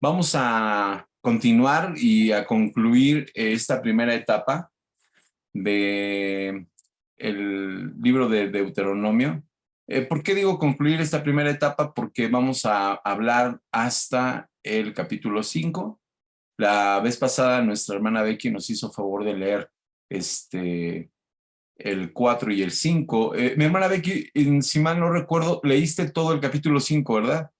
Vamos a continuar y a concluir esta primera etapa de el libro de Deuteronomio. ¿Por qué digo concluir esta primera etapa? Porque vamos a hablar hasta el capítulo 5. La vez pasada nuestra hermana Becky nos hizo favor de leer el 4 y el 5. Mi hermana Becky, si mal no recuerdo, leíste todo el capítulo 5, ¿verdad?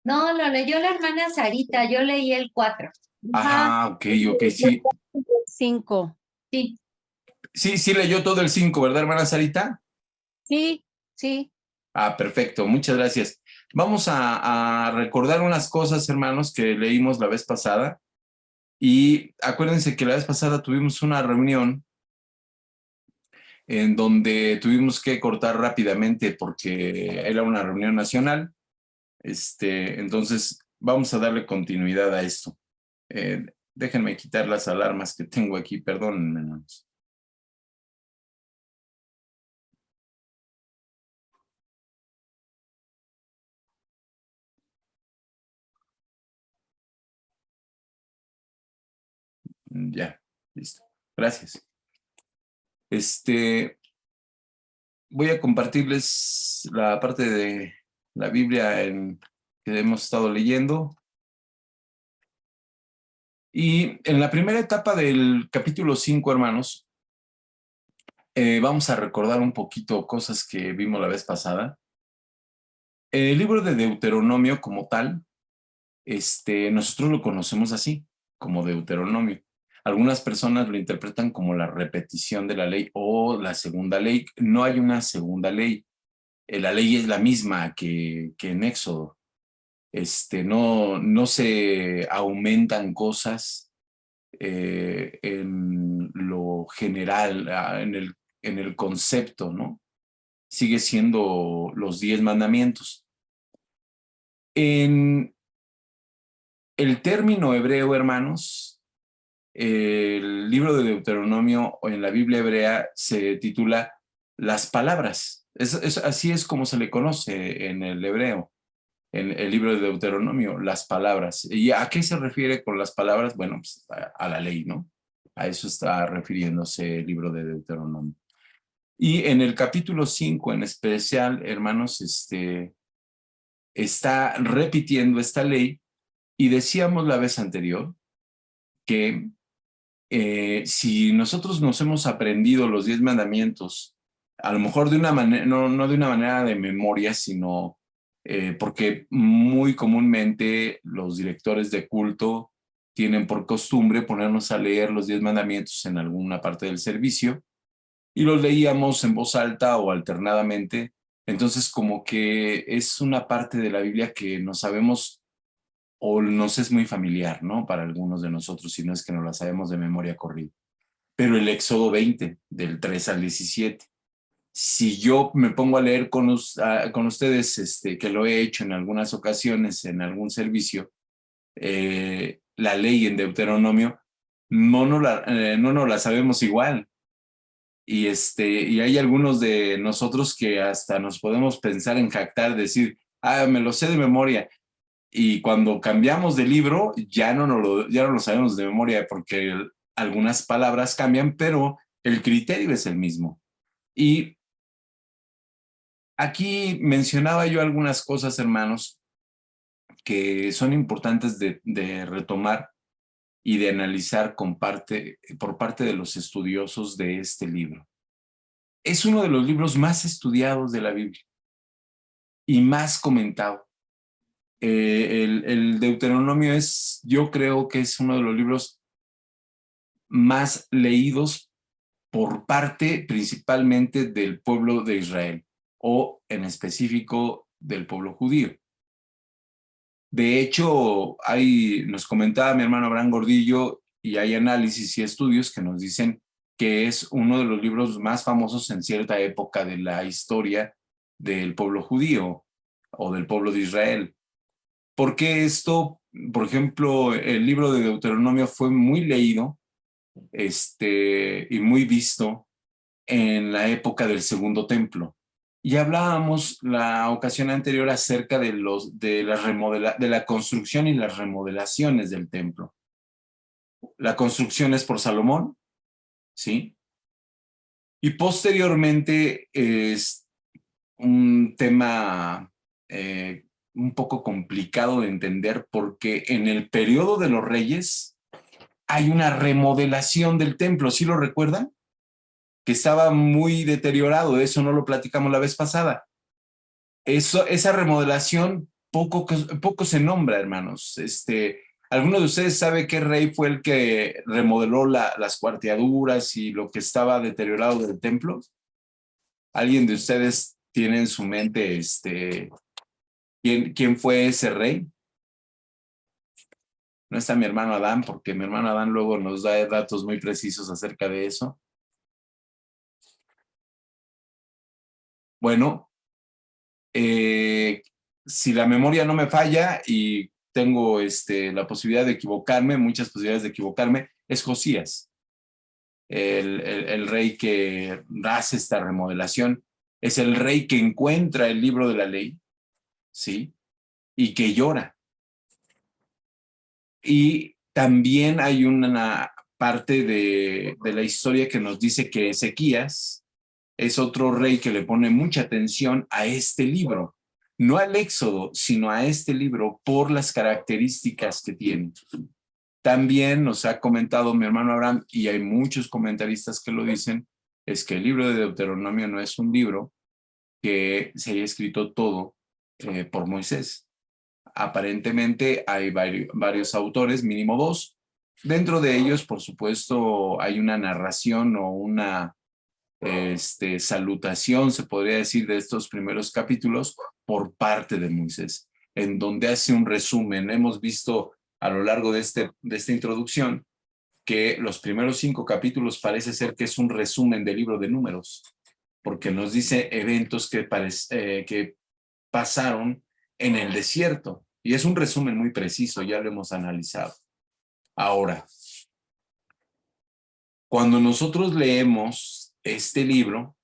No, lo leyó la hermana Sarita, yo leí el 4. Ajá. Ajá, ok, sí. 5. Sí, Sí leyó todo el 5, ¿verdad, hermana Sarita? sí, sí. Ah, perfecto, muchas gracias. Vamos a recordar unas cosas, hermanos, que leímos la vez pasada. Y acuérdense que la vez pasada tuvimos una reunión en donde tuvimos que cortar rápidamente porque era una reunión nacional. Entonces, vamos a darle continuidad a esto. Déjenme quitar las alarmas que tengo aquí, perdónenme, hermanos. Ya, listo. Gracias. Voy a compartirles la parte de la Biblia que hemos estado leyendo. Y en la primera etapa del capítulo 5, hermanos, vamos a recordar un poquito cosas que vimos la vez pasada. El libro de Deuteronomio como tal, nosotros lo conocemos así, como Deuteronomio. Algunas personas lo interpretan como la repetición de la ley o la segunda ley. No hay una segunda ley. La ley es la misma que en Éxodo. No se aumentan cosas en lo general, en el concepto, ¿no? Sigue siendo los 10 mandamientos. En el término hebreo, hermanos, el libro de Deuteronomio o en la Biblia hebrea se titula Las Palabras. Así es como se le conoce en el hebreo, en el libro de Deuteronomio, las palabras. ¿Y a qué se refiere con las palabras? Bueno, pues a la ley, ¿no? A eso está refiriéndose el libro de Deuteronomio. Y en el capítulo 5 en especial, hermanos, está repitiendo esta ley y decíamos la vez anterior que si nosotros nos hemos aprendido los 10 mandamientos, a lo mejor de una manera, no de una manera de memoria, sino porque muy comúnmente los directores de culto tienen por costumbre ponernos a leer los 10 mandamientos en alguna parte del servicio y los leíamos en voz alta o alternadamente. Entonces, como que es una parte de la Biblia que no sabemos o nos es muy familiar, ¿no? Para algunos de nosotros, si no es que no la sabemos de memoria corrida. Pero el Éxodo 20, del 3 al 17. Si yo me pongo a leer con ustedes, que lo he hecho en algunas ocasiones, en algún servicio, la ley en Deuteronomio, no nos la sabemos igual. Y hay algunos de nosotros que hasta nos podemos pensar en jactar, decir, me lo sé de memoria. Y cuando cambiamos de libro, ya no lo sabemos de memoria porque algunas palabras cambian, pero el criterio es el mismo. Y aquí mencionaba yo algunas cosas, hermanos, que son importantes de retomar y de analizar por parte de los estudiosos de este libro. Es uno de los libros más estudiados de la Biblia y más comentado. El Deuteronomio yo creo que es uno de los libros más leídos por parte principalmente del pueblo de Israel o en específico del pueblo judío. De hecho, nos comentaba mi hermano Abraham Gordillo y hay análisis y estudios que nos dicen que es uno de los libros más famosos en cierta época de la historia del pueblo judío o del pueblo de Israel. ¿Por qué esto? Por ejemplo, el libro de Deuteronomio fue muy leído y muy visto en la época del Segundo Templo. Y hablábamos la ocasión anterior acerca de la construcción y las remodelaciones del templo. La construcción es por Salomón, ¿sí? Y posteriormente es un tema un poco complicado de entender porque en el periodo de los reyes hay una remodelación del templo, ¿sí lo recuerdan? Que estaba muy deteriorado, eso no lo platicamos la vez pasada. Esa remodelación poco se nombra, hermanos. ¿Alguno de ustedes sabe qué rey fue el que remodeló las cuarteaduras y lo que estaba deteriorado del templo? ¿Alguien de ustedes tiene en su mente quién fue ese rey? No está mi hermano Adán, porque mi hermano Adán luego nos da datos muy precisos acerca de eso. Bueno, si la memoria no me falla y tengo la posibilidad de equivocarme, muchas posibilidades de equivocarme, es Josías, el rey que hace esta remodelación. Es el rey que encuentra el libro de la ley, ¿sí? Y que llora. Y también hay una parte de la historia que nos dice que Ezequías es otro rey que le pone mucha atención a este libro, no al Éxodo, sino a este libro por las características que tiene. También nos ha comentado mi hermano Abraham, y hay muchos comentaristas que lo dicen, es que el libro de Deuteronomio no es un libro que se haya escrito todo por Moisés. Aparentemente hay varios autores, mínimo dos. Dentro de ellos, por supuesto, hay una narración o una salutación, se podría decir, de estos primeros capítulos por parte de Moisés, en donde hace un resumen. Hemos visto a lo largo de esta introducción que los primeros 5 capítulos parece ser que es un resumen del libro de Números, porque nos dice eventos que pasaron en el desierto, y es un resumen muy preciso, ya lo hemos analizado. Ahora, cuando nosotros leemos este libro,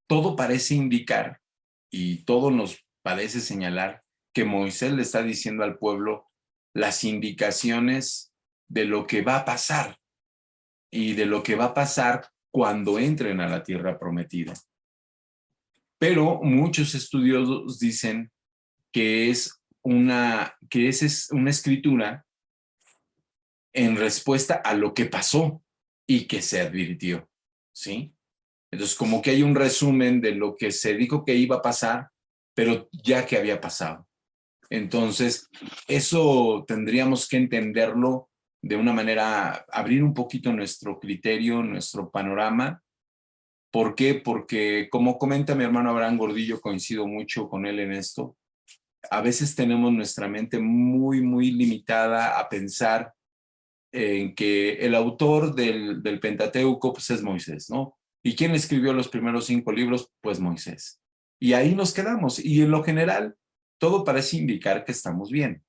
todo parece indicar y todo nos parece señalar que Moisés le está diciendo al pueblo las indicaciones de lo que va a pasar y de lo que va a pasar cuando entren a la tierra prometida. Pero muchos estudiosos dicen que es una escritura en respuesta a lo que pasó y que se advirtió, ¿sí? Entonces, como que hay un resumen de lo que se dijo que iba a pasar, pero ya que había pasado. Entonces, eso tendríamos que entenderlo de una manera, abrir un poquito nuestro criterio, nuestro panorama. ¿Por qué? Porque, como comenta mi hermano Abraham Gordillo, coincido mucho con él en esto, a veces tenemos nuestra mente muy, muy limitada a pensar en que el autor del Pentateuco pues, es Moisés, ¿no? ¿Y quién escribió los primeros 5 libros? Pues Moisés. Y ahí nos quedamos. Y en lo general, todo parece indicar que estamos bien.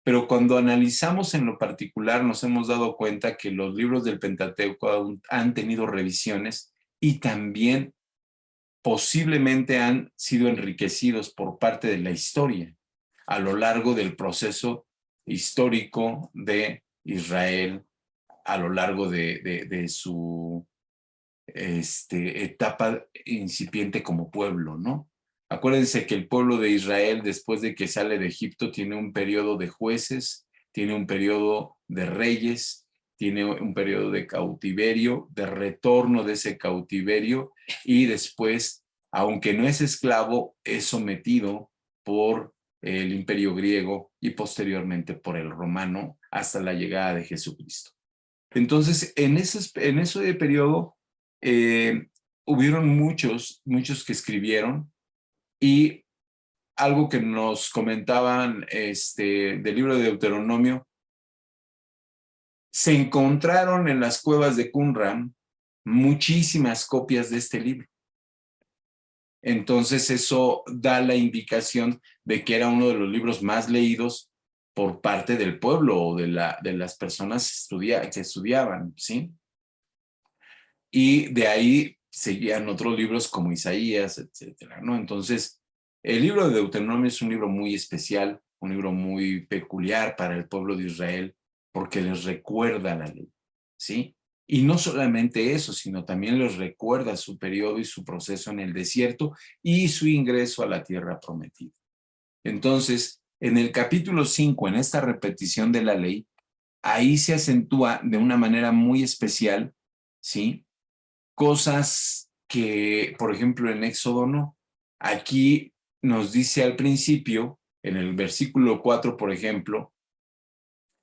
Pero cuando analizamos en lo particular, nos hemos dado cuenta que los libros del Pentateuco han tenido revisiones y también posiblemente han sido enriquecidos por parte de la historia a lo largo del proceso histórico de Israel, a lo largo de su etapa incipiente como pueblo, ¿no? Acuérdense que el pueblo de Israel, después de que sale de Egipto, tiene un periodo de jueces, tiene un periodo de reyes, tiene un periodo de cautiverio, de retorno de ese cautiverio, y después, aunque no es esclavo, es sometido por el imperio griego y posteriormente por el romano hasta la llegada de Jesucristo. Entonces, en ese periodo hubieron muchos que escribieron, y algo que nos comentaban del libro de Deuteronomio, se encontraron en las cuevas de Qumran muchísimas copias de este libro. Entonces eso da la indicación de que era uno de los libros más leídos por parte del pueblo o de las personas que estudiaban, ¿sí? Y de ahí seguían otros libros como Isaías, etcétera, ¿no? Entonces, el libro de Deuteronomio es un libro muy especial, un libro muy peculiar para el pueblo de Israel, porque les recuerda la ley, ¿sí? Y no solamente eso, sino también les recuerda su periodo y su proceso en el desierto y su ingreso a la tierra prometida. Entonces, en el capítulo 5, en esta repetición de la ley, ahí se acentúa de una manera muy especial, ¿sí? Cosas que, por ejemplo, en Éxodo no. Aquí nos dice al principio, en el versículo 4, por ejemplo,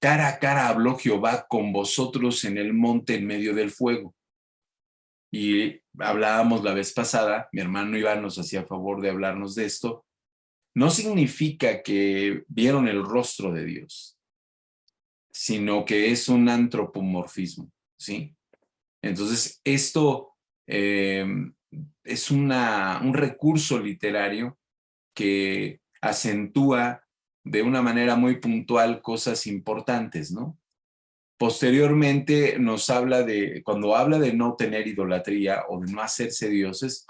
cara a cara habló Jehová con vosotros en el monte en medio del fuego. Y hablábamos la vez pasada, mi hermano Iván nos hacía favor de hablarnos de esto. No significa que vieron el rostro de Dios, sino que es un antropomorfismo, ¿sí? Entonces, esto es un recurso literario que acentúa de una manera muy puntual cosas importantes, ¿no? Posteriormente nos habla cuando habla de no tener idolatría o de no hacerse dioses,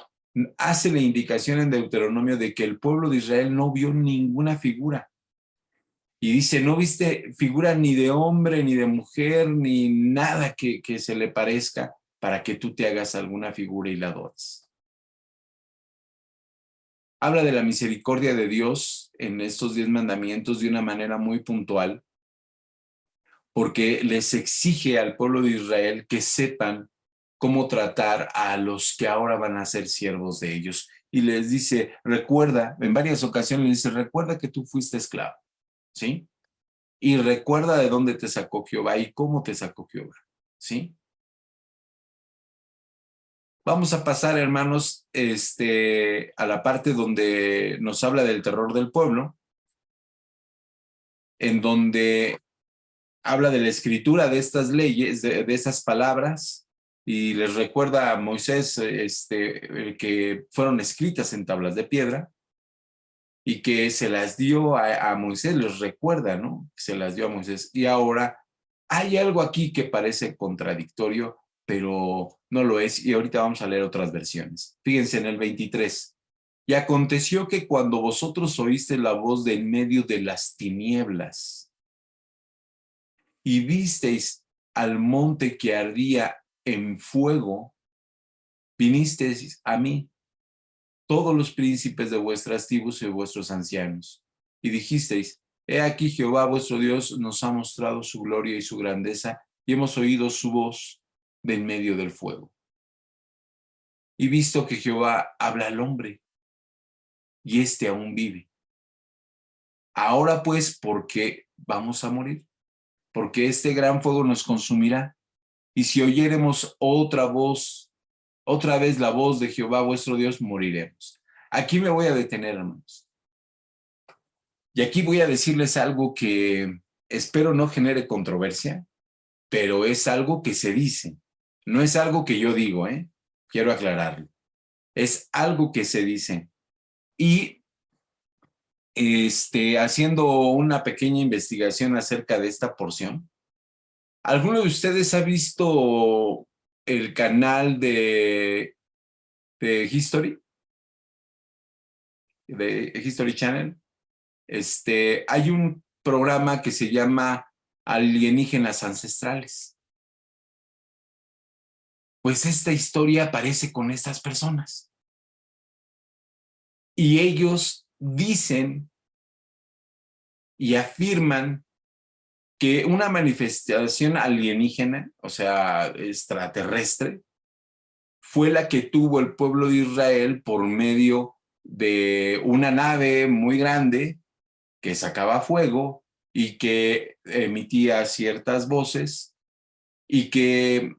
hace la indicación en Deuteronomio de que el pueblo de Israel no vio ninguna figura. Y dice, no viste figura ni de hombre, ni de mujer, ni nada que se le parezca para que tú te hagas alguna figura y la adores. Habla de la misericordia de Dios en estos 10 mandamientos de una manera muy puntual, porque les exige al pueblo de Israel que sepan cómo tratar a los que ahora van a ser siervos de ellos. Y les dice, recuerda, en varias ocasiones les dice, recuerda que tú fuiste esclavo, ¿sí? Y recuerda de dónde te sacó Jehová y cómo te sacó Jehová, ¿sí? Vamos a pasar, hermanos, a la parte donde nos habla del terror del pueblo, en donde habla de la escritura de estas leyes, de esas palabras, y les recuerda a Moisés que fueron escritas en tablas de piedra y que se las dio a Moisés, les recuerda, ¿no? Se las dio a Moisés. Y ahora hay algo aquí que parece contradictorio, pero no lo es, y ahorita vamos a leer otras versiones. Fíjense en el 23. Y aconteció que cuando vosotros oíste la voz de en medio de las tinieblas y visteis al monte que ardía en fuego, vinisteis a mí, todos los príncipes de vuestras tribus y vuestros ancianos, y dijisteis, he aquí Jehová vuestro Dios nos ha mostrado su gloria y su grandeza, y hemos oído su voz de en medio del fuego. Y visto que Jehová habla al hombre, y éste aún vive. Ahora pues, ¿por qué vamos a morir? Porque este gran fuego nos consumirá. Y si oyéremos otra vez la voz de Jehová vuestro Dios, moriremos. Aquí me voy a detener, hermanos. Y aquí voy a decirles algo que espero no genere controversia, pero es algo que se dice. No es algo que yo digo, ¿eh? Quiero aclararlo. Es algo que se dice. Y haciendo una pequeña investigación acerca de esta porción, ¿alguno de ustedes ha visto el canal de History? De History Channel. Hay un programa que se llama Alienígenas Ancestrales. Pues esta historia aparece con estas personas. Y ellos dicen y afirman que una manifestación alienígena, o sea, extraterrestre, fue la que tuvo el pueblo de Israel por medio de una nave muy grande que sacaba fuego y que emitía ciertas voces y que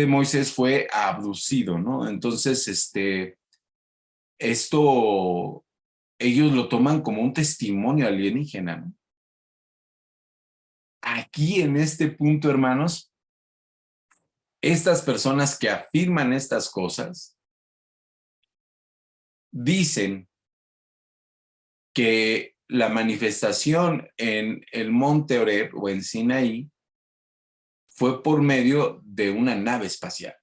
Moisés fue abducido, ¿no? Entonces, esto ellos lo toman como un testimonio alienígena, ¿no? Aquí en este punto, hermanos, estas personas que afirman estas cosas dicen que la manifestación en el monte Oreb o en Sinaí fue por medio de una nave espacial.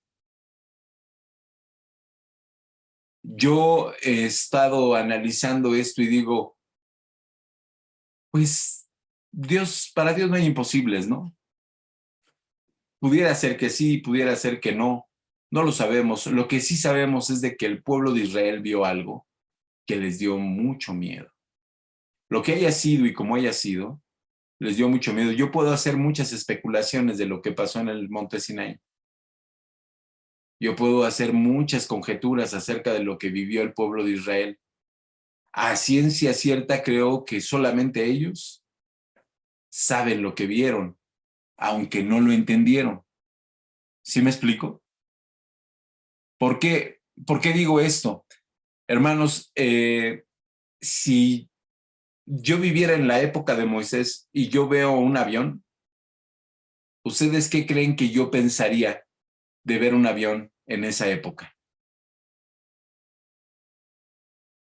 Yo he estado analizando esto y digo, pues para Dios no hay imposibles, ¿no? Pudiera ser que sí, pudiera ser que no, no lo sabemos. Lo que sí sabemos es de que el pueblo de Israel vio algo que les dio mucho miedo. Lo que haya sido y como haya sido, les dio mucho miedo. Yo puedo hacer muchas especulaciones de lo que pasó en el monte Sinaí. Yo puedo hacer muchas conjeturas acerca de lo que vivió el pueblo de Israel. A ciencia cierta creo que solamente ellos saben lo que vieron, aunque no lo entendieron. ¿Sí me explico? ¿Por qué digo esto? Hermanos, si yo viviera en la época de Moisés y yo veo un avión, ¿ustedes qué creen que yo pensaría de ver un avión en esa época?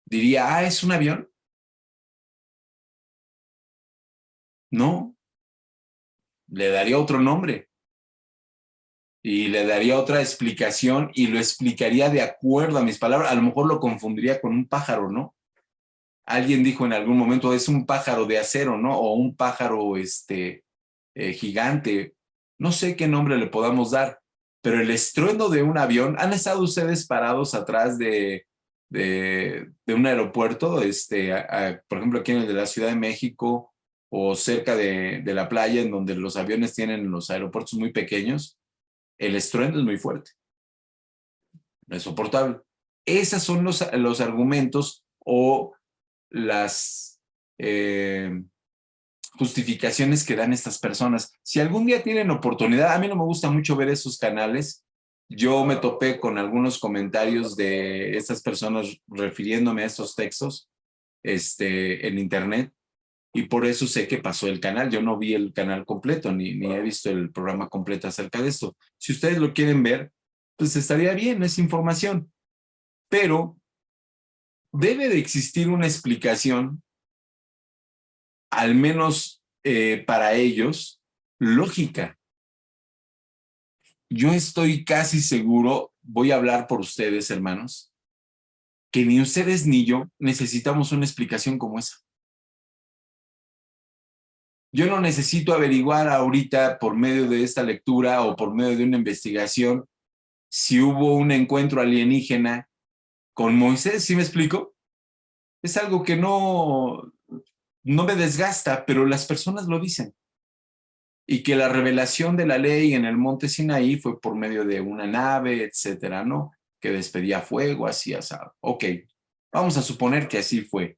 Diría, ¿es un avión? No, le daría otro nombre y le daría otra explicación y lo explicaría de acuerdo a mis palabras. A lo mejor lo confundiría con un pájaro, ¿no? Alguien dijo en algún momento, es un pájaro de acero, ¿no? O un pájaro gigante. No sé qué nombre le podamos dar, pero el estruendo de un avión, ¿han estado ustedes parados atrás de un aeropuerto? Por ejemplo, aquí en el de la Ciudad de México o cerca de la playa, en donde los aviones tienen los aeropuertos muy pequeños, el estruendo es muy fuerte, no es soportable. Esos son los argumentos o las justificaciones que dan estas personas. Si algún día tienen oportunidad, a mí no me gusta mucho ver esos canales. Yo me topé con algunos comentarios de estas personas refiriéndome a estos textos en internet y por eso sé que pasó el canal. Yo no vi el canal completo ni he visto el programa completo acerca de esto. Si ustedes lo quieren ver, pues estaría bien, es información, pero debe de existir una explicación, al menos para ellos, lógica. Yo estoy casi seguro, voy a hablar por ustedes, hermanos, que ni ustedes ni yo necesitamos una explicación como esa. Yo no necesito averiguar ahorita por medio de esta lectura o por medio de una investigación si hubo un encuentro alienígena con Moisés, ¿sí me explico? Es algo que no me desgasta, pero las personas lo dicen. Y que la revelación de la ley en el monte Sinaí fue por medio de una nave, etcétera, ¿no? Que despedía fuego, así asado. Ok, vamos a suponer que así fue.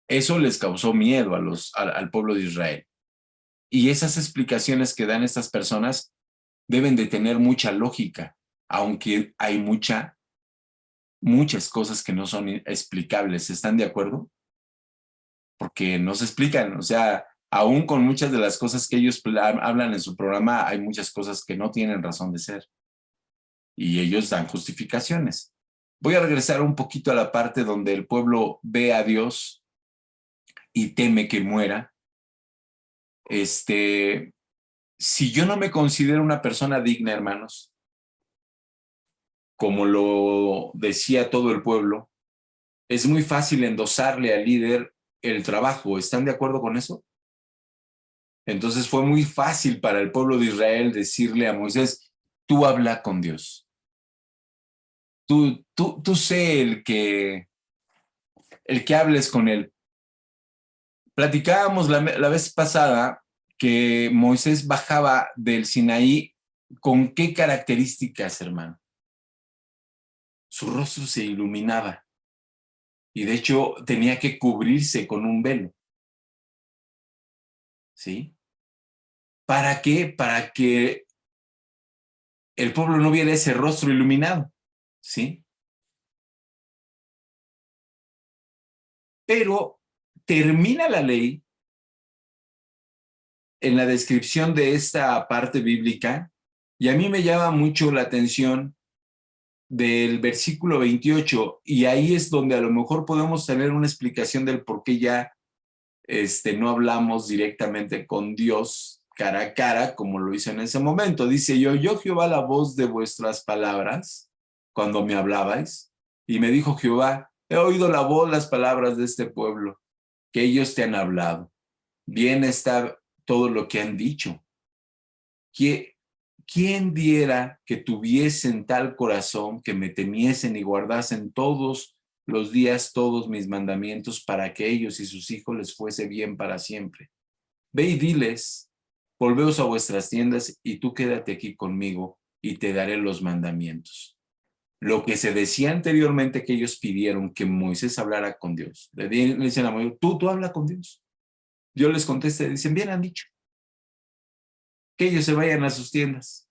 Eso les causó miedo al pueblo de Israel. Y esas explicaciones que dan estas personas deben de tener mucha lógica, aunque hay muchas cosas que no son explicables. ¿Están de acuerdo? Porque no se explican, o sea, aún con muchas de las cosas que ellos hablan en su programa, hay muchas cosas que no tienen razón de ser y ellos dan justificaciones. Voy a regresar un poquito a la parte donde el pueblo ve a Dios y teme que muera. Si yo no me considero una persona digna, hermanos, como lo decía todo el pueblo, es muy fácil endosarle al líder el trabajo. ¿Están de acuerdo con eso? Entonces fue muy fácil para el pueblo de Israel decirle a Moisés, tú habla con Dios. Tú sé el que hables con él. Platicábamos la vez pasada que Moisés bajaba del Sinaí. ¿Con qué características, hermano? Su rostro se iluminaba y de hecho tenía que cubrirse con un velo. ¿Sí? ¿Para qué? Para que el pueblo no viera ese rostro iluminado. ¿Sí? Pero termina la ley en la descripción de esta parte bíblica y a mí me llama mucho la atención del versículo 28 y ahí es donde a lo mejor podemos tener una explicación del por qué ya no hablamos directamente con Dios cara a cara como lo hizo en ese momento. Dice, yo Jehová, la voz de vuestras palabras cuando me hablabais Y me dijo Jehová, he oído la voz, las palabras de este pueblo, que ellos te han hablado. Bien está todo lo que han dicho. ¿Quién diera que tuviesen tal corazón que me temiesen y guardasen todos los días todos mis mandamientos para que ellos y sus hijos les fuese bien para siempre? Ve y diles, volveos a vuestras tiendas y tú quédate aquí conmigo y te daré los mandamientos. Lo que se decía anteriormente que ellos pidieron que Moisés hablara con Dios. Le dicen a Moisés, tú habla con Dios. Dios les contesta y dicen, bien han dicho. Que ellos se vayan a sus tiendas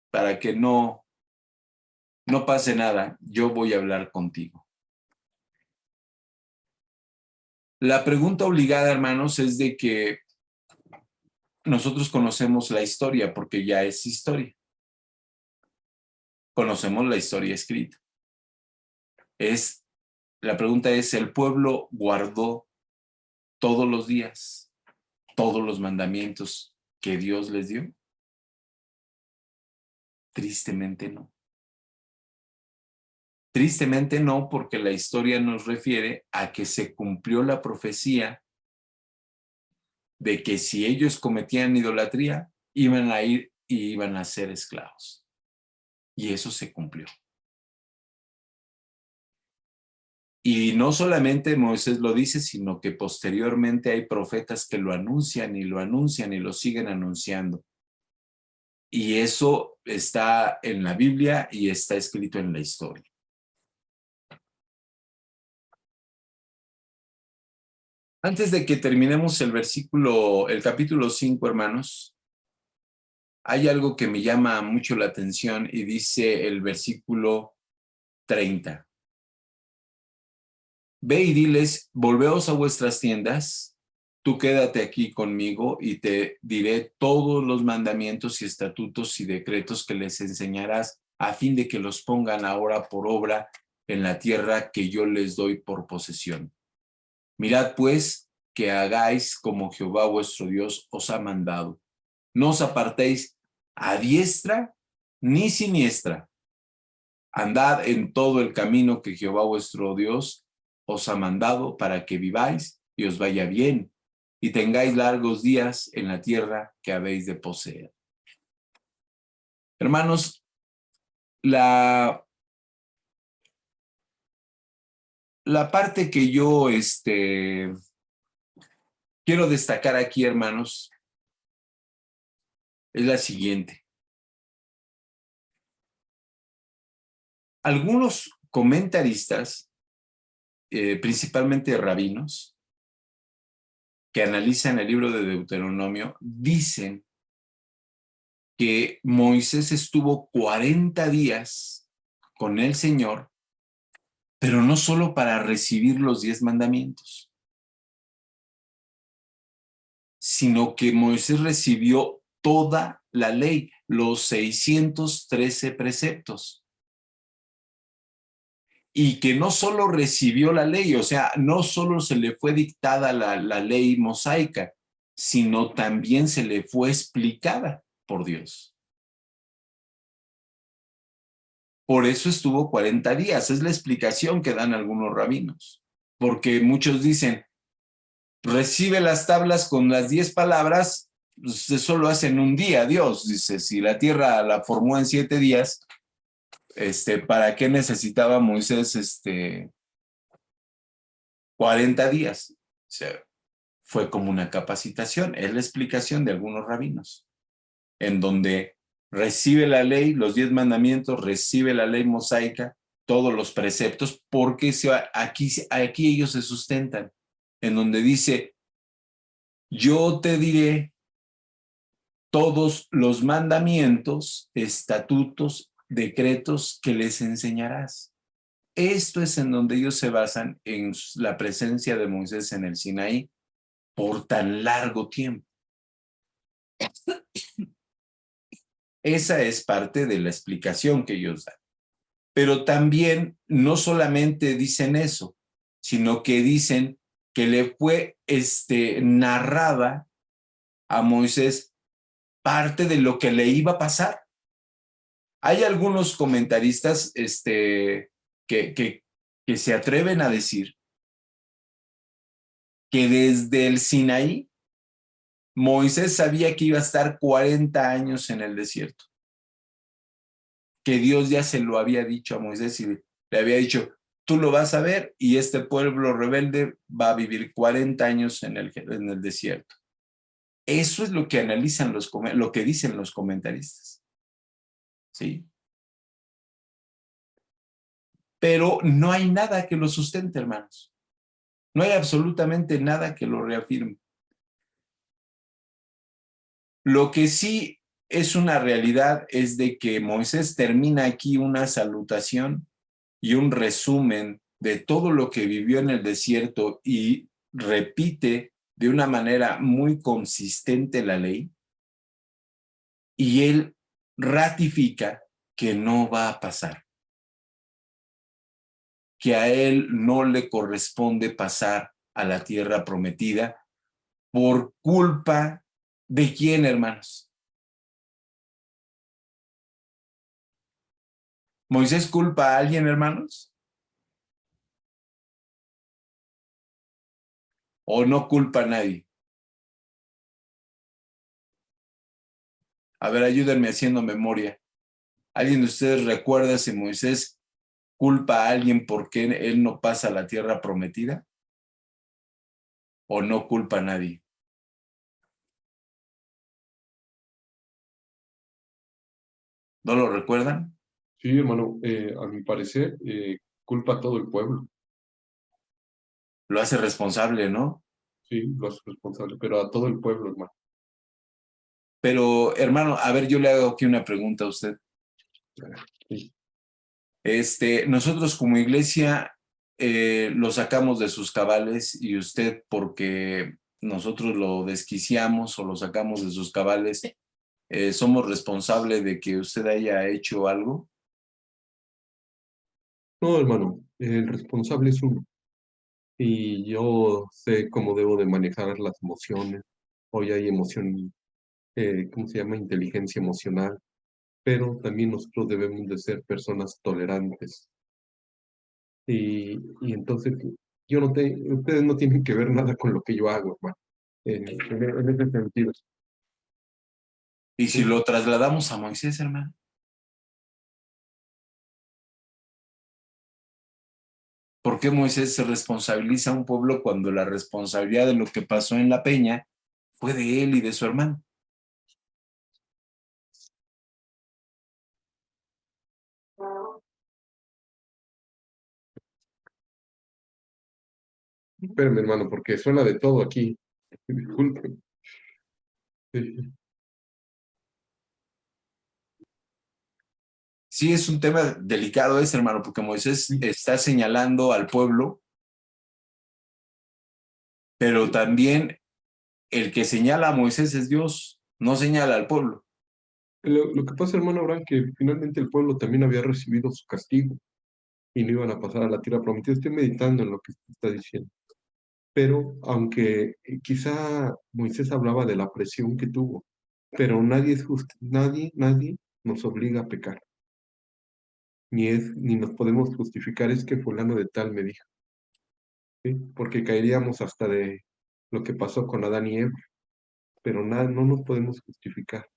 para que no pase nada. Yo voy a hablar contigo. La pregunta obligada, hermanos, es de que nosotros conocemos la historia porque ya es historia. Conocemos la historia escrita. La pregunta es, ¿el pueblo guardó todos los días, todos los mandamientos que Dios les dio? Tristemente no. Tristemente no, porque la historia nos refiere a que se cumplió la profecía de que si ellos cometían idolatría, iban a ir y iban a ser esclavos. Y eso se cumplió. Y no solamente Moisés lo dice, sino que posteriormente hay profetas que lo anuncian y lo siguen anunciando. Y eso está en la Biblia y está escrito en la historia. Antes de que terminemos el capítulo 5, hermanos, hay algo que me llama mucho la atención y dice el versículo 30. Ve y diles, volveos a vuestras tiendas, tú quédate aquí conmigo y te diré todos los mandamientos y estatutos y decretos que les enseñarás a fin de que los pongan ahora por obra en la tierra que yo les doy por posesión. Mirad pues que hagáis como Jehová vuestro Dios os ha mandado. No os apartéis a diestra ni siniestra. Andad en todo el camino que Jehová vuestro Dios os ha mandado para que viváis y os vaya bien y tengáis largos días en la tierra que habéis de poseer. Hermanos, la parte que yo quiero destacar aquí, hermanos, es la siguiente. Algunos comentaristas, principalmente rabinos, que analizan el libro de Deuteronomio, dicen que Moisés estuvo 40 días con el Señor, pero no solo para recibir los 10 mandamientos, sino que Moisés recibió toda la ley, los 613 preceptos. Y que no solo recibió la ley, o sea, no solo se le fue dictada la ley mosaica, sino también se le fue explicada por Dios. Por eso estuvo 40 días, es la explicación que dan algunos rabinos, porque muchos dicen, recibe las tablas con las 10 palabras, pues eso lo hace en un día Dios, dice, si la tierra la formó en 7 días, ¿para qué necesitaba Moisés 40 días? O sea, fue como una capacitación, es la explicación de algunos rabinos, en donde recibe la ley, los 10 mandamientos, recibe la ley mosaica, todos los preceptos, porque aquí ellos se sustentan, en donde dice, yo te diré todos los mandamientos, estatutos, decretos que les enseñarás. Esto es en donde ellos se basan en la presencia de Moisés en el Sinaí por tan largo tiempo. Esa es parte de la explicación que ellos dan. Pero también no solamente dicen eso, sino que dicen que le fue narrada a Moisés parte de lo que le iba a pasar. Hay algunos comentaristas que que se atreven a decir que desde el Sinaí Moisés sabía que iba a estar 40 años en el desierto, que Dios ya se lo había dicho a Moisés y le había dicho, tú lo vas a ver y este pueblo rebelde va a vivir 40 años en el desierto. Eso es lo que analizan lo que dicen los comentaristas. ¿Sí? Pero no hay nada que lo sustente, hermanos. No hay absolutamente nada que lo reafirme. Lo que sí es una realidad es de que Moisés termina aquí una salutación y un resumen de todo lo que vivió en el desierto y repite de una manera muy consistente la ley, y él ratifica que no va a pasar, que a él no le corresponde pasar a la tierra prometida por culpa de quién, hermanos. ¿Moisés culpa a alguien, hermanos? ¿O no culpa a nadie? A ver, ayúdenme haciendo memoria. ¿Alguien de ustedes recuerda si Moisés culpa a alguien porque él no pasa a la tierra prometida? ¿O no culpa a nadie? ¿No lo recuerdan? Sí, hermano, a mi parecer, culpa a todo el pueblo. Lo hace responsable, ¿no? Sí, lo hace responsable, pero a todo el pueblo, hermano. Pero, hermano, a ver, yo le hago aquí una pregunta a usted. Sí. Nosotros como iglesia lo sacamos de sus cabales y usted, porque nosotros lo desquiciamos o lo sacamos de sus cabales, ¿somos responsables de que usted haya hecho algo? No, hermano, el responsable es uno. Y yo sé cómo debo de manejar las emociones. Hoy hay emoción, ¿cómo se llama? Inteligencia emocional. Pero también nosotros debemos de ser personas tolerantes. Y entonces, ustedes no tienen que ver nada con lo que yo hago, hermano. En ese sentido. Y si Sí. lo trasladamos a Moisés, hermano, ¿por qué Moisés se responsabiliza a un pueblo cuando la responsabilidad de lo que pasó en la peña fue de él y de su hermano? Espérenme, hermano, porque suena de todo aquí. Disculpen. Sí. Sí, es un tema delicado ese, hermano, porque Moisés está señalando al pueblo, pero también el que señala a Moisés es Dios, no señala al pueblo. Lo que pasa, hermano Abraham, que finalmente el pueblo también había recibido su castigo y no iban a pasar a la tierra prometida. Estoy meditando en lo que usted está diciendo. Pero aunque quizá Moisés hablaba de la presión que tuvo, pero nadie es justo, nadie nos obliga a pecar. Ni nos podemos justificar, es que fulano de tal me dijo, ¿sí? Porque caeríamos hasta de lo que pasó con Adán y Eva, pero nada, no nos podemos justificar,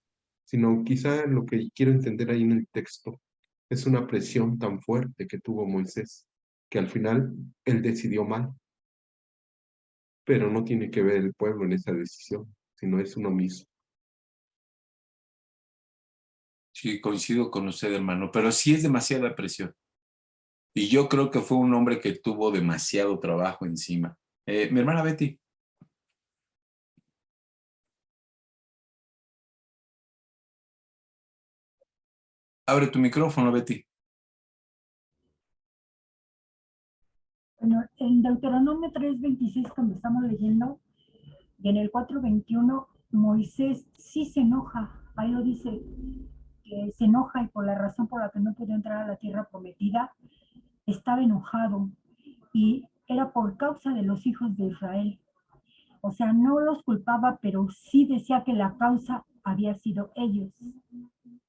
sino quizá lo que quiero entender ahí en el texto es una presión tan fuerte que tuvo Moisés, que al final él decidió mal, pero no tiene que ver el pueblo en esa decisión, sino es uno mismo. Sí, coincido con usted, hermano, pero sí es demasiada presión. Y yo creo que fue un hombre que tuvo demasiado trabajo encima. Mi hermana Betty. Abre tu micrófono, Betty. Bueno, en Deuteronomio 3:26, cuando estamos leyendo, y en el 4:21, Moisés sí se enoja. Ahí lo dice, que se enoja y por la razón por la que no pudo entrar a la tierra prometida, estaba enojado. Y era por causa de los hijos de Israel. O sea, no los culpaba, pero sí decía que la causa había sido ellos.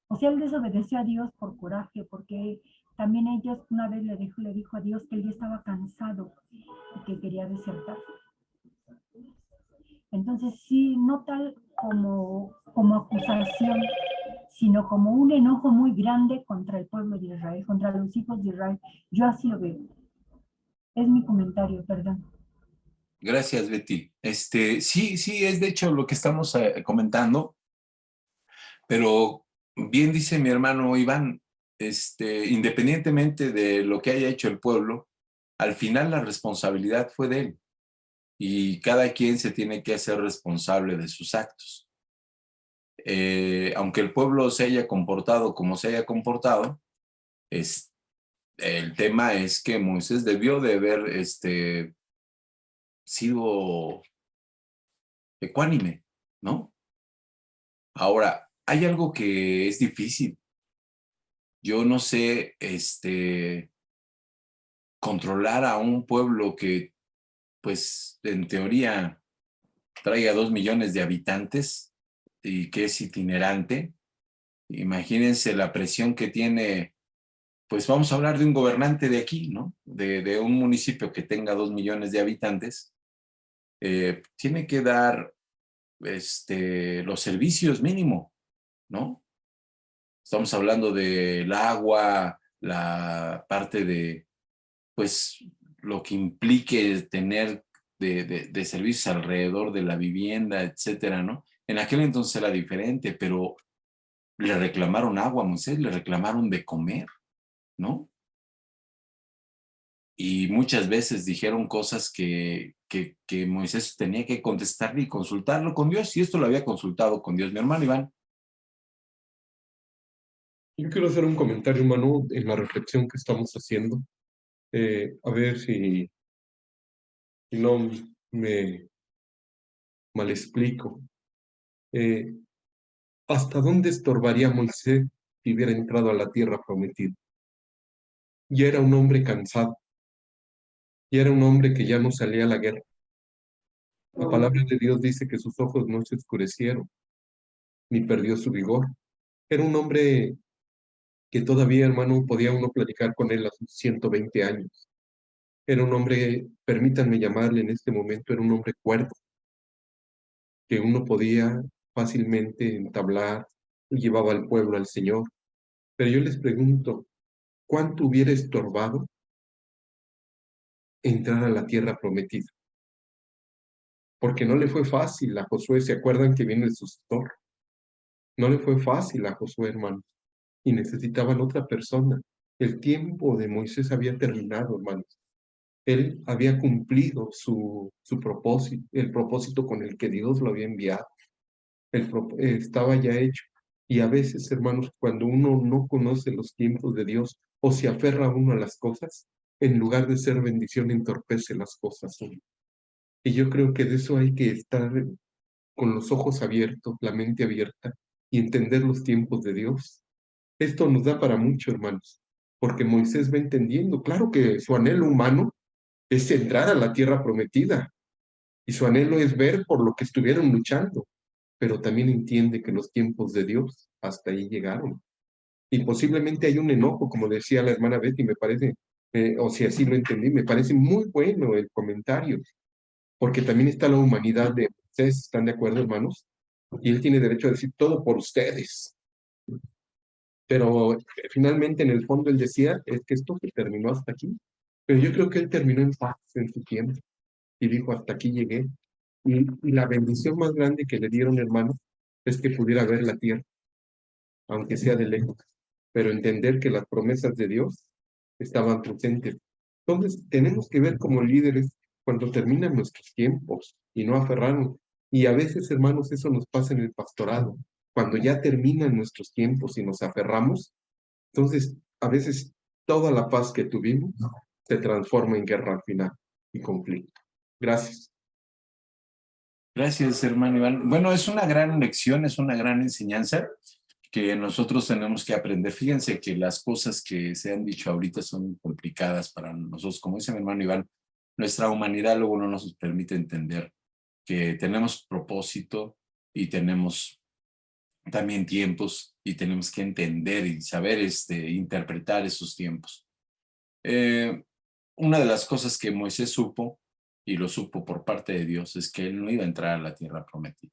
O sea, él desobedeció a Dios por coraje, porque también ellos una vez le dijo a Dios que él ya estaba cansado y que quería desertar. Entonces sí, no tal como acusación, sino como un enojo muy grande contra el pueblo de Israel, contra los hijos de Israel. Yo así lo veo. Es mi comentario, perdón. Gracias, Betty. Sí, es de hecho lo que estamos comentando, pero bien dice mi hermano Iván, independientemente de lo que haya hecho el pueblo, al final la responsabilidad fue de él y cada quien se tiene que hacer responsable de sus actos. Aunque el pueblo se haya comportado como se haya comportado, el tema es que Moisés debió de haber sido ecuánime, ¿no? Ahora, hay algo que es difícil. Yo no sé, controlar a un pueblo que, pues, en teoría traiga 2 millones de habitantes y que es itinerante. Imagínense la presión que tiene, pues vamos a hablar de un gobernante de aquí, ¿no? De un municipio que tenga 2 millones de habitantes. Tiene que dar los servicios mínimo, ¿no? Estamos hablando del agua, la parte de, pues, lo que implique tener de servicios alrededor de la vivienda, etcétera, ¿no? En aquel entonces era diferente, pero le reclamaron agua a Moisés, le reclamaron de comer, ¿no? Y muchas veces dijeron cosas que Moisés tenía que contestarle y consultarlo con Dios, y esto lo había consultado con Dios, mi hermano Iván. Yo quiero hacer un comentario, Manu, en la reflexión que estamos haciendo. A ver si no me mal explico. ¿Hasta dónde estorbaría Moisés si hubiera entrado a la tierra prometida? Ya era un hombre cansado, ya era un hombre que ya no salía a la guerra. La palabra de Dios dice que sus ojos no se oscurecieron, ni perdió su vigor. Era un hombre que todavía, hermano, podía uno platicar con él a sus 120 años. Era un hombre, permítanme llamarle en este momento, era un hombre cuerdo, que uno podía fácilmente entablar y llevaba al pueblo al Señor. Pero yo les pregunto, ¿cuánto hubiera estorbado entrar a la tierra prometida? Porque no le fue fácil a Josué, ¿se acuerdan que viene el sucesor? No le fue fácil a Josué, hermanos, y necesitaban otra persona. El tiempo de Moisés había terminado, hermanos. Él había cumplido su propósito, el propósito con el que Dios lo había enviado. Estaba ya hecho. Y a veces, hermanos, cuando uno no conoce los tiempos de Dios o se aferra uno a las cosas, en lugar de ser bendición, entorpece las cosas. Y yo creo que de eso hay que estar con los ojos abiertos, la mente abierta y entender los tiempos de Dios. Esto nos da para mucho, hermanos, porque Moisés va entendiendo. Claro que su anhelo humano es entrar a la tierra prometida y su anhelo es ver por lo que estuvieron luchando, pero también entiende que los tiempos de Dios hasta ahí llegaron. Y posiblemente hay un enojo, como decía la hermana Betty, me parece, o si así lo entendí, me parece muy bueno el comentario, porque también está la humanidad de ustedes, ¿están de acuerdo, hermanos? Y él tiene derecho a decir todo por ustedes. Pero finalmente, en el fondo, él decía, es que esto se terminó hasta aquí. Pero yo creo que él terminó en paz en su tiempo y dijo, hasta aquí llegué. Y la bendición más grande que le dieron, hermanos, es que pudiera ver la tierra, aunque sea de lejos, pero entender que las promesas de Dios estaban presentes. Entonces, tenemos que ver como líderes cuando terminan nuestros tiempos y no aferrarnos. Y a veces, hermanos, eso nos pasa en el pastorado. Cuando ya terminan nuestros tiempos y nos aferramos, entonces, a veces toda la paz que tuvimos se transforma en guerra al final y conflicto. Gracias. Gracias, hermano Iván. Bueno, es una gran lección, es una gran enseñanza que nosotros tenemos que aprender. Fíjense que las cosas que se han dicho ahorita son complicadas para nosotros. Como dice mi hermano Iván, nuestra humanidad luego no nos permite entender que tenemos propósito y tenemos también tiempos y tenemos que entender y saber interpretar esos tiempos. Una de las cosas que Moisés supo, y lo supo por parte de Dios, es que él no iba a entrar a la tierra prometida.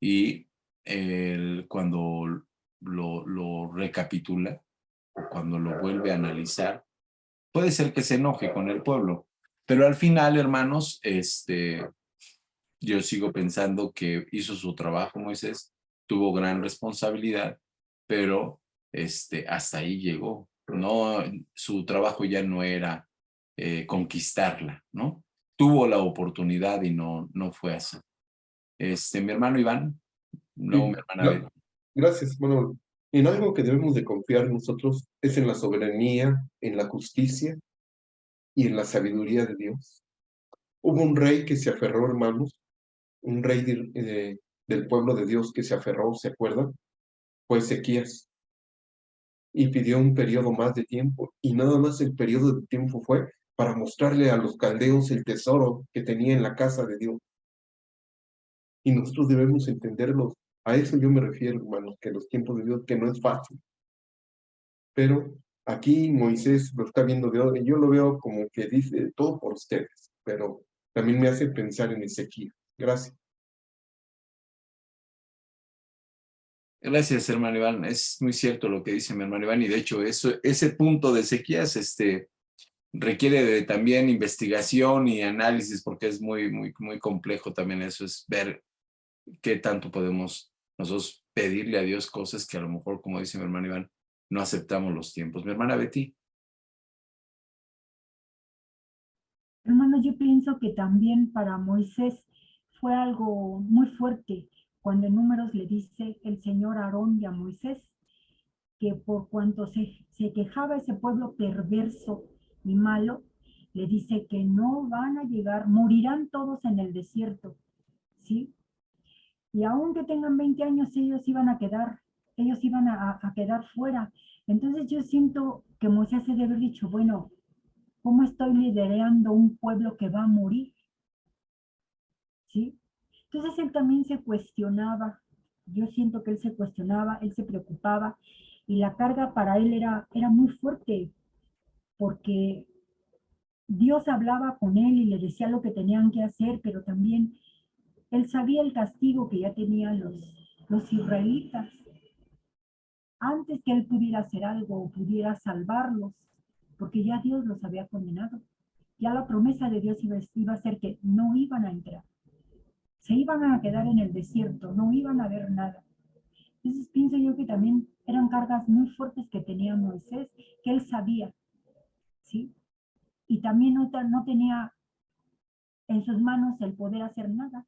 Y él, cuando lo recapitula, o cuando lo vuelve a analizar, puede ser que se enoje con el pueblo, pero al final, hermanos, yo sigo pensando que hizo su trabajo Moisés, tuvo gran responsabilidad, pero hasta ahí llegó. No, su trabajo ya no era conquistarla, ¿no? Tuvo la oportunidad y no fue así. Mi hermano Iván, luego Sí, mi hermana Betty. gracias. Bueno, en algo que debemos de confiar nosotros es en la soberanía, en la justicia y en la sabiduría de Dios. Hubo un rey que se aferró, hermanos, un rey del pueblo de Dios que se aferró, ¿se acuerdan? Fue Ezequías y pidió un periodo más de tiempo, y nada más el periodo de tiempo fue para mostrarle a los caldeos el tesoro que tenía en la casa de Dios. Y nosotros debemos entenderlos. A eso yo me refiero, hermanos, que los tiempos de Dios, que no es fácil. Pero aquí Moisés lo está viendo de ahora, y yo lo veo como que dice todo por ustedes, pero también me hace pensar en Ezequiel. Gracias. Gracias, hermano Iván. Es muy cierto lo que dice mi hermano Iván, y de hecho ese punto de Ezequías requiere de también investigación y análisis, porque es muy, muy, muy complejo también eso, es ver qué tanto podemos nosotros pedirle a Dios cosas que a lo mejor, como dice mi hermano Iván, no aceptamos los tiempos. Mi hermana Betty. Hermano, yo pienso que también para Moisés fue algo muy fuerte cuando en Números le dice el Señor a Aarón y a Moisés que por cuanto se quejaba ese pueblo perverso y malo, le dice que no van a llegar, morirán todos en el desierto, ¿sí? Y aunque tengan 20 años, ellos iban a quedar fuera. Entonces yo siento que Moisés se debe haber dicho, bueno, ¿cómo estoy liderando un pueblo que va a morir? ¿Sí? Entonces él también se cuestionaba, yo siento que él se cuestionaba, él se preocupaba, y la carga para él era muy fuerte, porque Dios hablaba con él y le decía lo que tenían que hacer, pero también él sabía el castigo que ya tenían los israelitas. Antes que él pudiera hacer algo o pudiera salvarlos, porque ya Dios los había condenado. Ya la promesa de Dios iba a ser que no iban a entrar. Se iban a quedar en el desierto, no iban a ver nada. Entonces pienso yo que también eran cargas muy fuertes que tenía Moisés, que él sabía, ¿sí? Y también no tenía en sus manos el poder hacer nada.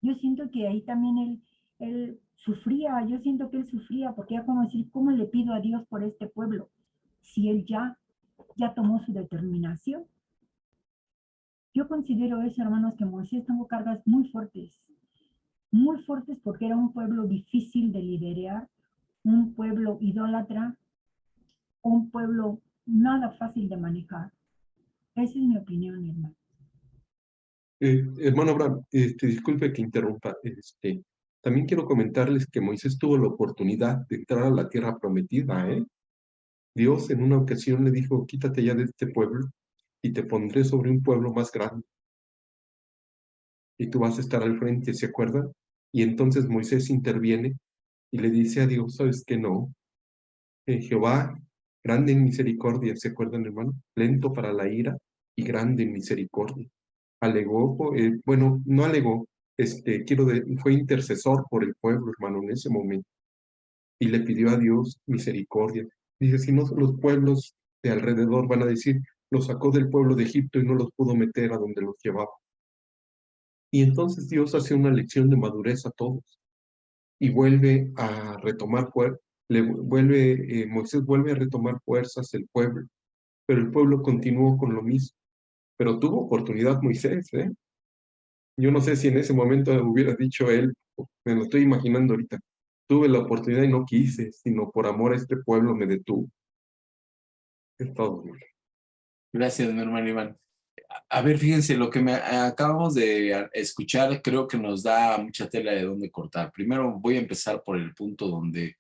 Yo siento que ahí también él sufría, yo siento que él sufría, porque ya como decir, ¿cómo le pido a Dios por este pueblo? Si él ya tomó su determinación. Yo considero eso, hermanos, que Moisés tuvo cargas muy fuertes porque era un pueblo difícil de liderar, un pueblo idólatra, un pueblo nada fácil de manejar. Esa es mi opinión, hermano. Hermano Abraham, disculpe que interrumpa. También quiero comentarles que Moisés tuvo la oportunidad de entrar a la tierra prometida, ¿eh? Dios en una ocasión le dijo, quítate ya de este pueblo y te pondré sobre un pueblo más grande. Y tú vas a estar al frente, ¿se acuerdan? Y entonces Moisés interviene y le dice a Dios, ¿sabes qué? No. Jehová, grande en misericordia, ¿se acuerdan, hermano? Lento para la ira y grande en misericordia. Alegó, bueno, no alegó, fue intercesor por el pueblo, hermano, en ese momento. Y le pidió a Dios misericordia. Dice, si no, los pueblos de alrededor van a decir, los sacó del pueblo de Egipto y no los pudo meter a donde los llevaba. Y entonces Dios hace una lección de madurez a todos y vuelve a retomar fuerzas, Moisés vuelve a retomar fuerzas el pueblo, pero el pueblo continuó con lo mismo. Pero tuvo oportunidad Moisés, ¿eh? Yo no sé si en ese momento hubiera dicho él, me lo estoy imaginando ahorita, tuve la oportunidad y no quise, sino por amor a este pueblo me detuvo. Es todo. Gracias, mi hermano Iván. A ver, fíjense, lo que acabamos de escuchar creo que nos da mucha tela de dónde cortar. Primero voy a empezar por el punto donde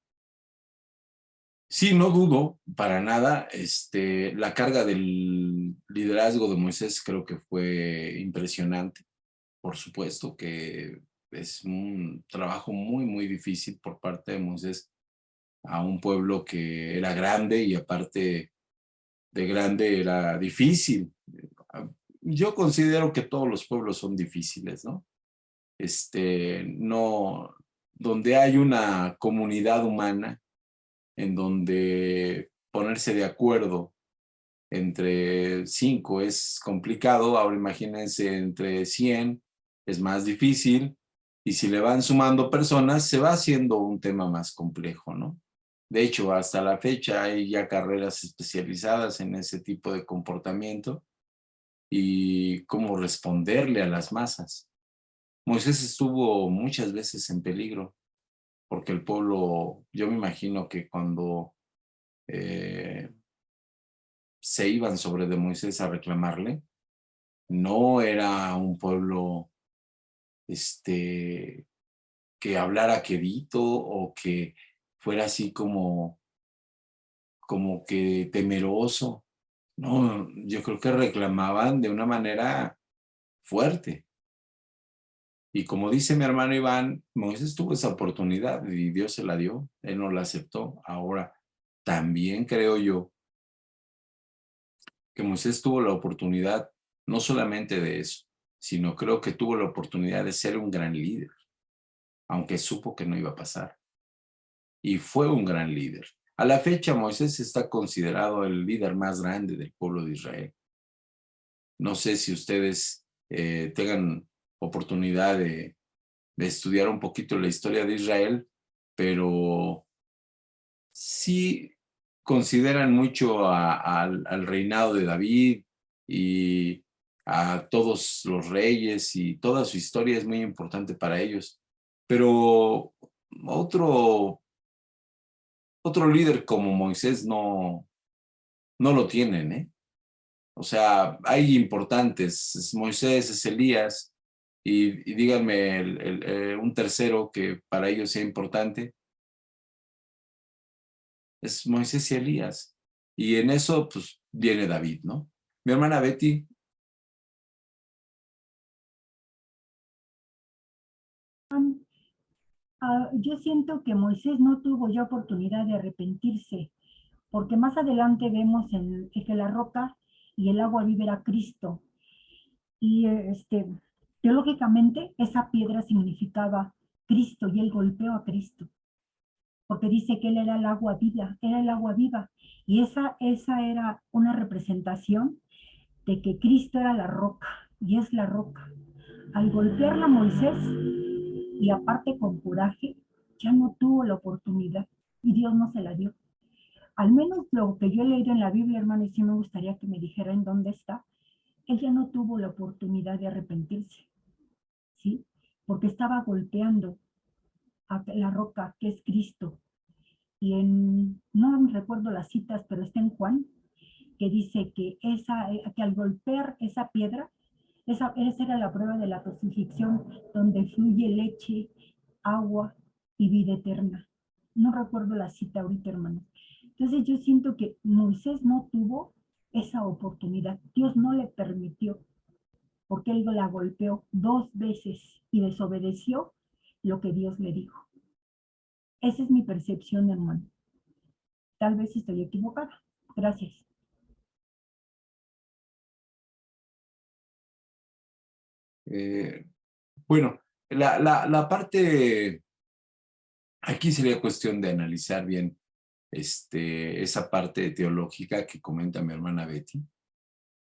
sí, no dudo para nada, la carga del liderazgo de Moisés creo que fue impresionante. Por supuesto que es un trabajo muy, muy difícil por parte de Moisés a un pueblo que era grande y aparte de grande era difícil. Yo considero que todos los pueblos son difíciles, ¿no? No, donde hay una comunidad humana en donde ponerse de acuerdo entre 5 es complicado, ahora imagínense entre 100 es más difícil, y si le van sumando personas se va haciendo un tema más complejo, ¿no? De hecho, hasta la fecha hay ya carreras especializadas en ese tipo de comportamiento y cómo responderle a las masas. Moisés estuvo muchas veces en peligro, porque el pueblo, yo me imagino que cuando se iban sobre de Moisés a reclamarle, no era un pueblo que hablara quedito o que fuera así como que temeroso. No, yo creo que reclamaban de una manera fuerte. Y como dice mi hermano Iván, Moisés tuvo esa oportunidad y Dios se la dio, él no la aceptó. Ahora, también creo yo que Moisés tuvo la oportunidad no solamente de eso, sino creo que tuvo la oportunidad de ser un gran líder, aunque supo que no iba a pasar. Y fue un gran líder. A la fecha, Moisés está considerado el líder más grande del pueblo de Israel. No sé si ustedes tengan oportunidad de estudiar un poquito la historia de Israel, pero sí consideran mucho al reinado de David y a todos los reyes, y toda su historia es muy importante para ellos. Pero otro líder como Moisés no lo tienen, ¿eh? O sea, hay importantes, es Moisés, es Elías, y díganme un tercero que para ellos sea importante, es Moisés y Elías. Y en eso, pues, viene David, ¿no? Mi hermana Betty. Yo siento que Moisés no tuvo ya oportunidad de arrepentirse, porque más adelante vemos que la roca y el agua viva era Cristo. Y teológicamente esa piedra significaba Cristo y él golpeó a Cristo, porque dice que él era el agua viva, era el agua viva. Y esa era una representación de que Cristo era la roca y es la roca. Al golpearla a Moisés, y aparte con coraje, ya no tuvo la oportunidad y Dios no se la dio. Al menos lo que yo he leído en la Biblia, hermano, y sí me gustaría que me dijera en dónde está, ella no tuvo la oportunidad de arrepentirse, ¿sí? Porque estaba golpeando a la roca que es Cristo. Y no recuerdo las citas, pero está en Juan, que dice que al golpear esa piedra, esa era la prueba de la crucifixión, donde fluye leche, agua y vida eterna. No recuerdo la cita ahorita, hermano. Entonces yo siento que Moisés no tuvo esa oportunidad. Dios no le permitió, porque él la golpeó 2 veces y desobedeció lo que Dios le dijo. Esa es mi percepción, hermano. Tal vez estoy equivocada. Gracias. Bueno, la parte, aquí sería cuestión de analizar bien esa parte teológica que comenta mi hermana Betty,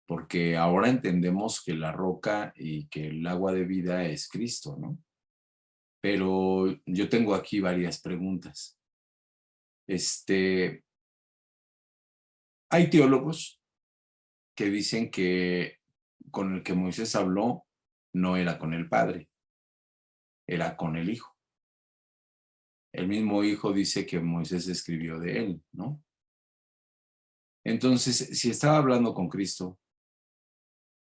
porque ahora entendemos que la roca y que el agua de vida es Cristo, ¿no? Pero yo tengo aquí varias preguntas. Hay teólogos que dicen que con el que Moisés habló no era con el Padre, era con el Hijo. El mismo Hijo dice que Moisés escribió de él, ¿no? Entonces, si estaba hablando con Cristo,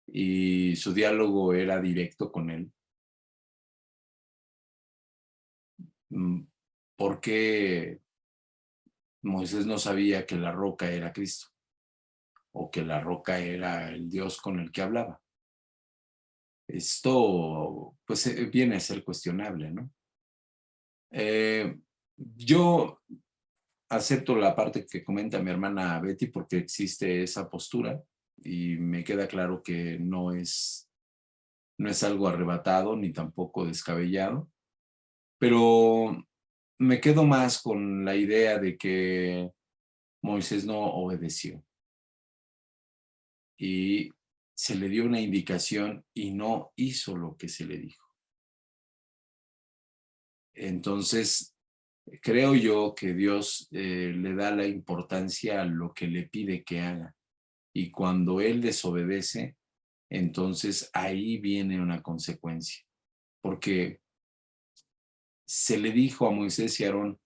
y su diálogo era directo con él. ¿Por qué Moisés no sabía que la roca era Cristo? O que la roca era el Dios con el que hablaba. Esto, pues, viene a ser cuestionable, ¿no? Yo acepto la parte que comenta mi hermana Betty porque existe esa postura y me queda claro que no es algo arrebatado ni tampoco descabellado, pero me quedo más con la idea de que Moisés no obedeció y se le dio una indicación y no hizo lo que se le dijo. Entonces, creo yo que Dios le da la importancia a lo que le pide que haga. Y cuando él desobedece, entonces ahí viene una consecuencia. Porque se le dijo a Moisés y a Aarón,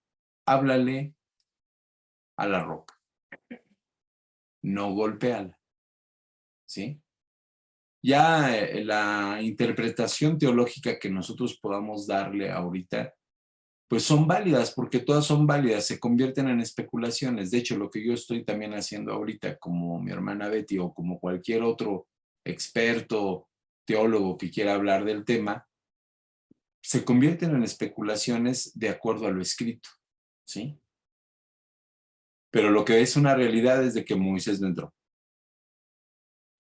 háblale a la roca, no golpéala. ¿Sí? Ya la interpretación teológica que nosotros podamos darle ahorita, pues son válidas, porque todas son válidas, se convierten en especulaciones. De hecho, lo que yo estoy también haciendo ahorita, como mi hermana Betty o como cualquier otro experto teólogo que quiera hablar del tema, se convierten en especulaciones de acuerdo a lo escrito, ¿sí? Pero lo que es una realidad es de que Moisés no entró.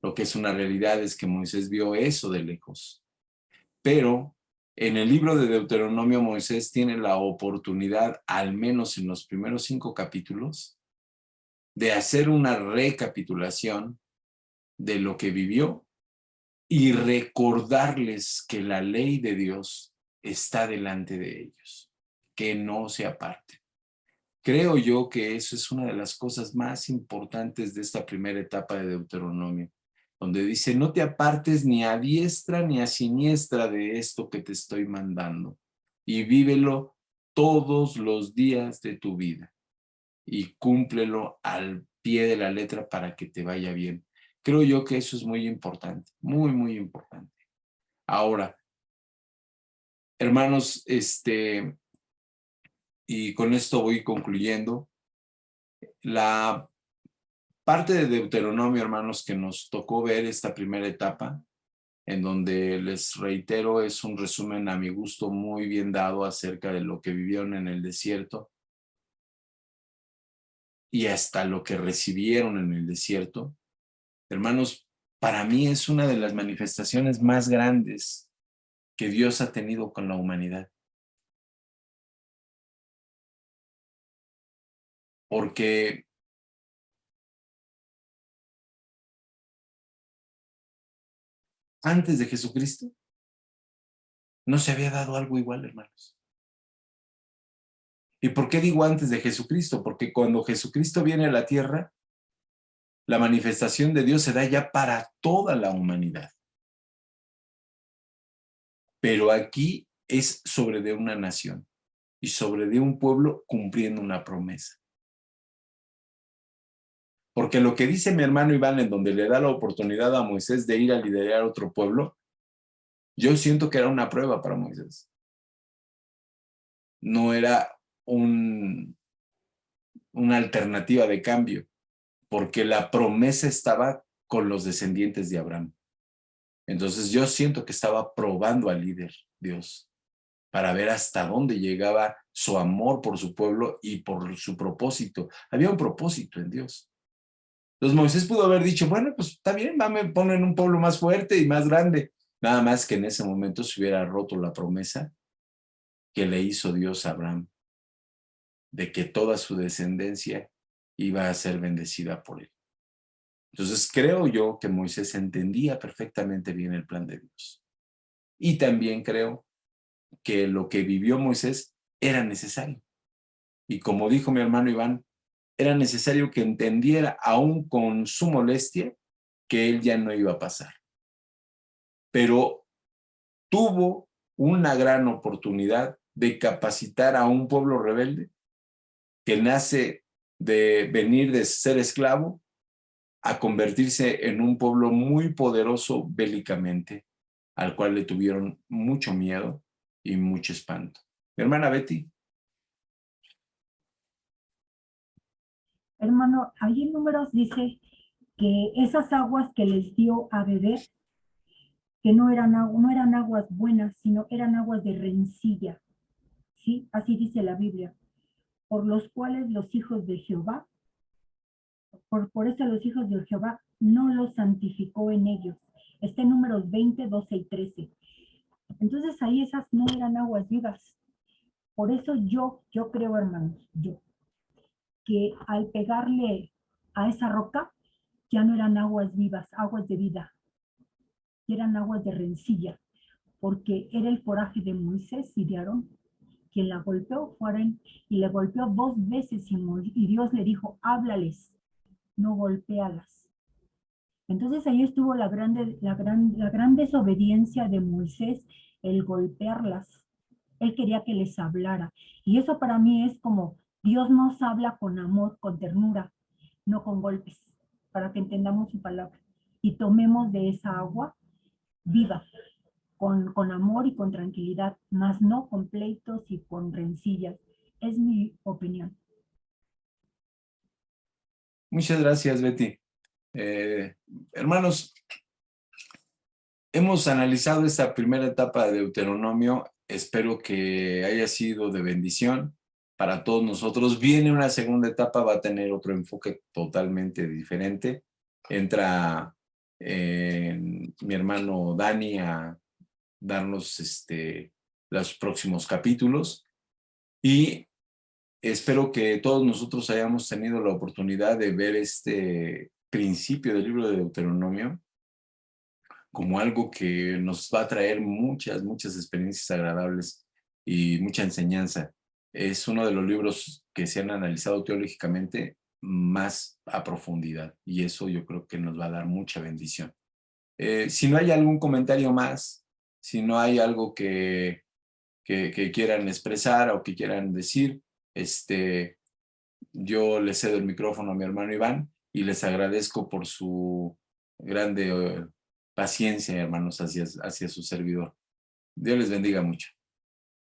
Lo que es una realidad es que Moisés vio eso de lejos. Pero en el libro de Deuteronomio, Moisés tiene la oportunidad, al menos en los primeros 5 capítulos, de hacer una recapitulación de lo que vivió y recordarles que la ley de Dios está delante de ellos, que no se aparten. Creo yo que eso es una de las cosas más importantes de esta primera etapa de Deuteronomio, donde dice, no te apartes ni a diestra ni a siniestra de esto que te estoy mandando, y vívelo todos los días de tu vida, y cúmplelo al pie de la letra para que te vaya bien. Creo yo que eso es muy importante, muy, muy importante. Ahora, hermanos, y con esto voy concluyendo, la parte de Deuteronomio, hermanos, que nos tocó ver esta primera etapa, en donde les reitero, es un resumen a mi gusto muy bien dado acerca de lo que vivieron en el desierto y hasta lo que recibieron en el desierto. Hermanos, para mí es una de las manifestaciones más grandes que Dios ha tenido con la humanidad. Porque antes de Jesucristo no se había dado algo igual, hermanos. ¿Y por qué digo antes de Jesucristo? Porque cuando Jesucristo viene a la tierra, la manifestación de Dios se da ya para toda la humanidad. Pero aquí es sobre de una nación y sobre de un pueblo cumpliendo una promesa. Porque lo que dice mi hermano Iván, en donde le da la oportunidad a Moisés de ir a liderar otro pueblo, yo siento que era una prueba para Moisés. No era una alternativa de cambio, porque la promesa estaba con los descendientes de Abraham. Entonces yo siento que estaba probando al líder, Dios, para ver hasta dónde llegaba su amor por su pueblo y por su propósito. Había un propósito en Dios. Entonces Moisés pudo haber dicho, bueno, pues está bien, me ponen un pueblo más fuerte y más grande. Nada más que en ese momento se hubiera roto la promesa que le hizo Dios a Abraham, de que toda su descendencia iba a ser bendecida por él. Entonces creo yo que Moisés entendía perfectamente bien el plan de Dios. Y también creo que lo que vivió Moisés era necesario. Y como dijo mi hermano Iván, era necesario que entendiera, aún con su molestia, que él ya no iba a pasar. Pero tuvo una gran oportunidad de capacitar a un pueblo rebelde que nace de venir de ser esclavo a convertirse en un pueblo muy poderoso bélicamente, al cual le tuvieron mucho miedo y mucho espanto. Mi hermana Betty. Hermano, ahí en Números dice que esas aguas que les dio a beber, que no eran aguas buenas, sino eran aguas de rencilla. ¿Sí? Así dice la Biblia. Por los cuales los hijos de Jehová, por eso los hijos de Jehová no los santificó en ellos. Está en Números 20, 12 y 13. Entonces ahí esas no eran aguas vivas. Por eso yo creo, hermanos, que al pegarle a esa roca, ya no eran aguas vivas, aguas de vida, eran aguas de rencilla, porque era el coraje de Moisés y de Aarón, quien la golpeó, y le golpeó 2 veces, y Dios le dijo, háblales, no golpéalas. Entonces ahí estuvo la gran desobediencia de Moisés, el golpearlas. Él quería que les hablara. Y eso para mí es como Dios nos habla con amor, con ternura, no con golpes, para que entendamos su palabra. Y tomemos de esa agua viva, con amor y con tranquilidad, más no con pleitos y con rencillas. Es mi opinión. Muchas gracias, Betty. Hermanos, hemos analizado esta primera etapa de Deuteronomio. Espero que haya sido de bendición para todos nosotros. Viene una segunda etapa, va a tener otro enfoque totalmente diferente. Entra mi hermano Dani a darnos los próximos capítulos y espero que todos nosotros hayamos tenido la oportunidad de ver este principio del libro de Deuteronomio como algo que nos va a traer muchas experiencias agradables y mucha enseñanza. Es uno de los libros que se han analizado teológicamente más a profundidad y eso yo creo que nos va a dar mucha bendición. Si no hay algún comentario más, si no hay algo que quieran expresar o que quieran decir, yo le cedo el micrófono a mi hermano Iván y les agradezco por su grande paciencia, hermanos, hacia su servidor. Dios les bendiga mucho.